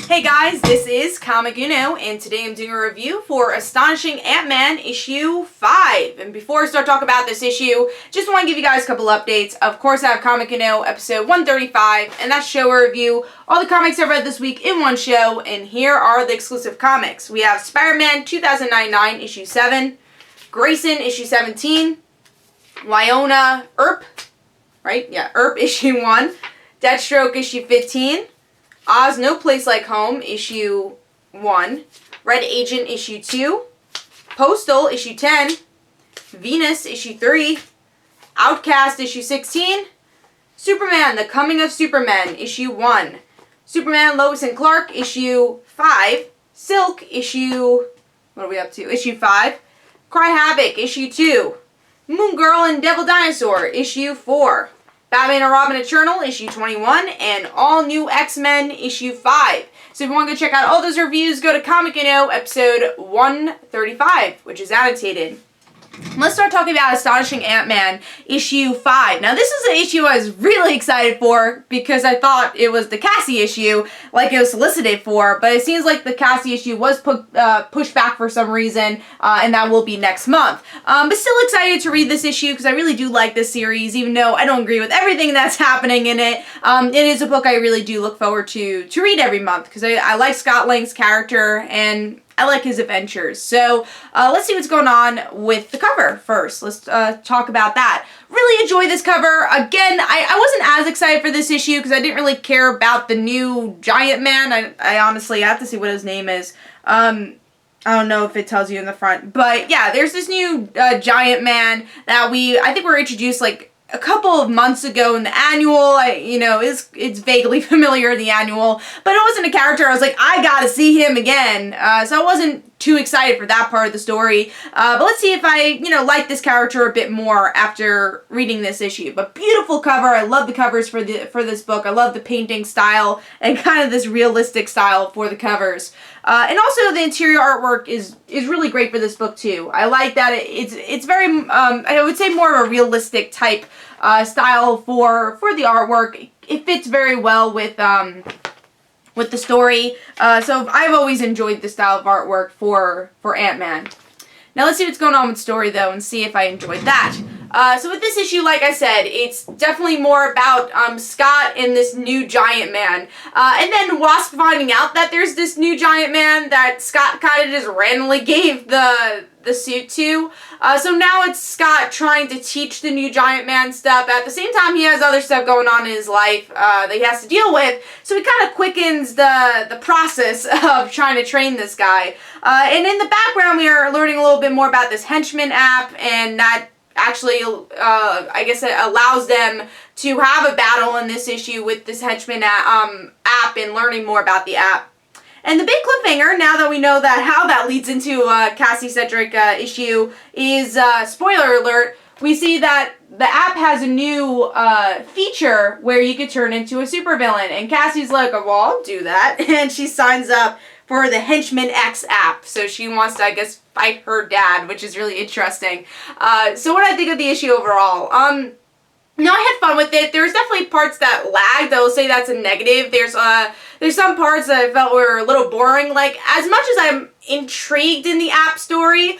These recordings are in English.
Hey guys, this is Comic Uno, and today I'm doing a review for Astonishing Ant Man issue 5. And before I start talking about this issue, just want to give you guys a couple updates. Of course, I have Comic Uno episode 135, and that's show review. All the comics I read this week in one show, and here are the exclusive comics. We have Spider-Man 2009 issue 7, Grayson issue 17, Wyona Earp, right? Yeah, Earp issue 1, Deathstroke issue 15, Oz No Place Like Home, issue 1. Red Agent, issue 2. Postal, issue 10. Venus, issue 3. Outcast, issue 16. Superman, The Coming of Superman, issue 1. Superman, Lois and Clark, issue 5. Silk, issue... what are we up to? Issue 5. Cry Havoc, issue 2. Moon Girl and Devil Dinosaur, issue 4. Batman and Robin Eternal, issue 21, and All New X-Men, issue 5. So if you want to go check out all those reviews, go to Comic Uno, episode 135, which is annotated. Let's start talking about Astonishing Ant Man, issue 5. Now, this is an issue I was really excited for because I thought it was the Cassie issue, like it was solicited for, but it seems like the Cassie issue was pushed back for some reason, and that will be next month. But still excited to read this issue because I really do like this series, even though I don't agree with everything that's happening in it. It is a book I really do look forward to read every month because I like Scott Lang's character, and I like his adventures. So let's see what's going on with the cover first. Let's talk about that. Really enjoy this cover. Again, I wasn't as excited for this issue because I didn't really care about the new Giant Man. I honestly have to see what his name is. I don't know if it tells you in the front. But yeah, there's this new Giant Man that I think we were introduced like a couple of months ago in the annual. It's vaguely familiar in the annual, but it wasn't a character I was like, I gotta see him again. So I wasn't too excited for that part of the story. But let's see if I, like this character a bit more after reading this issue. But beautiful cover. I love the covers for this book. I love the painting style and kind of this realistic style for the covers. And also the interior artwork is really great for this book too. I like that it's very, I would say more of a realistic type style for the artwork. It fits very well with the story. So I've always enjoyed the style of artwork for Ant-Man. Now let's see what's going on with the story though and see if I enjoyed that. So with this issue, like I said, it's definitely more about Scott and this new Giant Man. And then Wasp finding out that there's this new Giant Man that Scott kind of just randomly gave the suit to. So now it's Scott trying to teach the new Giant Man stuff. At the same time, he has other stuff going on in his life that he has to deal with. So he kind of quickens the process of trying to train this guy. And in the background, we are learning a little bit more about this henchman app, and that actually, I guess it allows them to have a battle in this issue with this henchman app and learning more about the app. And the big cliffhanger, now that we know how that leads into Cassie Cedric issue, is, spoiler alert, we see that the app has a new feature where you could turn into a supervillain. And Cassie's like, well, I'll do that. And she signs up for the Henchman X app. So she wants to, I guess, fight her dad, which is really interesting. So what I think of the issue overall? No, I had fun with it. There's definitely parts that lagged. I will say that's a negative. There's some parts that I felt were a little boring. Like, as much as I'm intrigued in the app story,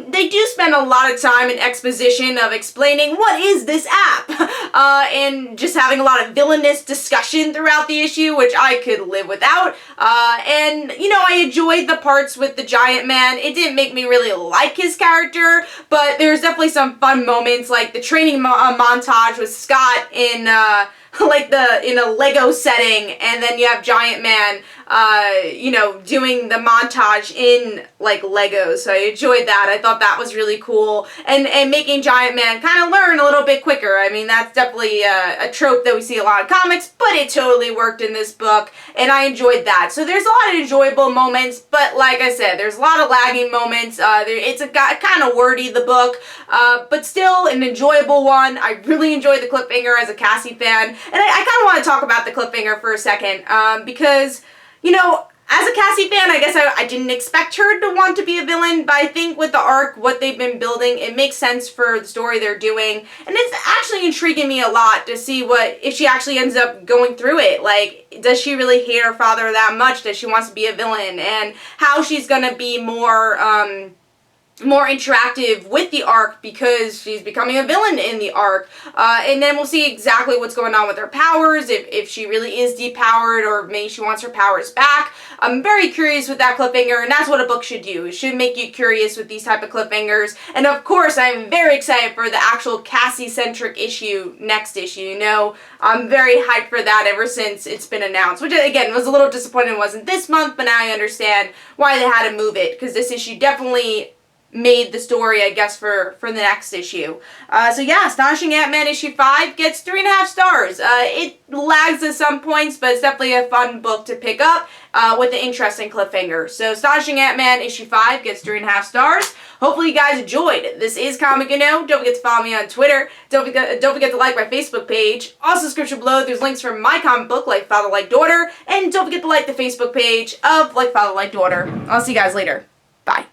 they do spend a lot of time in exposition of explaining what is this app, and just having a lot of villainous discussion throughout the issue, which I could live without. And, I enjoyed the parts with the Giant Man. It didn't make me really like his character, but there's definitely some fun moments, like the training montage with Scott in in a Lego setting, and then you have Giant Man, doing the montage in, like, Legos. So I enjoyed that. I thought that was really cool. And making Giant Man kind of learn a little bit quicker. I mean, that's definitely a trope that we see a lot in comics, but it totally worked in this book, and I enjoyed that. So there's a lot of enjoyable moments, but like I said, there's a lot of lagging moments. It's kind of wordy, the book, but still an enjoyable one. I really enjoyed the cliffhanger as a Cassie fan. And I kind of want to talk about the cliffhanger for a second, because, as a Cassie fan, I guess I didn't expect her to want to be a villain, but I think with the arc, what they've been building, it makes sense for the story they're doing, and it's actually intriguing me a lot to see if she actually ends up going through it. Like, does she really hate her father that much that she wants to be a villain, and how she's gonna be more interactive with the arc because she's becoming a villain in the arc. And then we'll see exactly what's going on with her powers, if she really is depowered or maybe she wants her powers back. I'm very curious with that cliffhanger, and that's what a book should do. It should make you curious with these type of cliffhangers. And of course, I'm very excited for the actual Cassie-centric issue, next issue. You know, I'm very hyped for that ever since it's been announced, which again was a little disappointing it wasn't this month, but now I understand why they had to move it, because this issue definitely made the story, I guess, for the next issue. So yeah, Astonishing Ant Man issue 5 gets 3.5 stars. It lags at some points, but it's definitely a fun book to pick up with an interesting cliffhanger. So Astonishing Ant Man issue 5 gets 3.5 stars. Hopefully you guys enjoyed. This is Comic Don't forget to follow me on Twitter. Don't forget to like my Facebook page. Also, description below, there's links for my comic book, Like Father, Like Daughter. And don't forget to like the Facebook page of Like Father, Like Daughter. I'll see you guys later. Bye.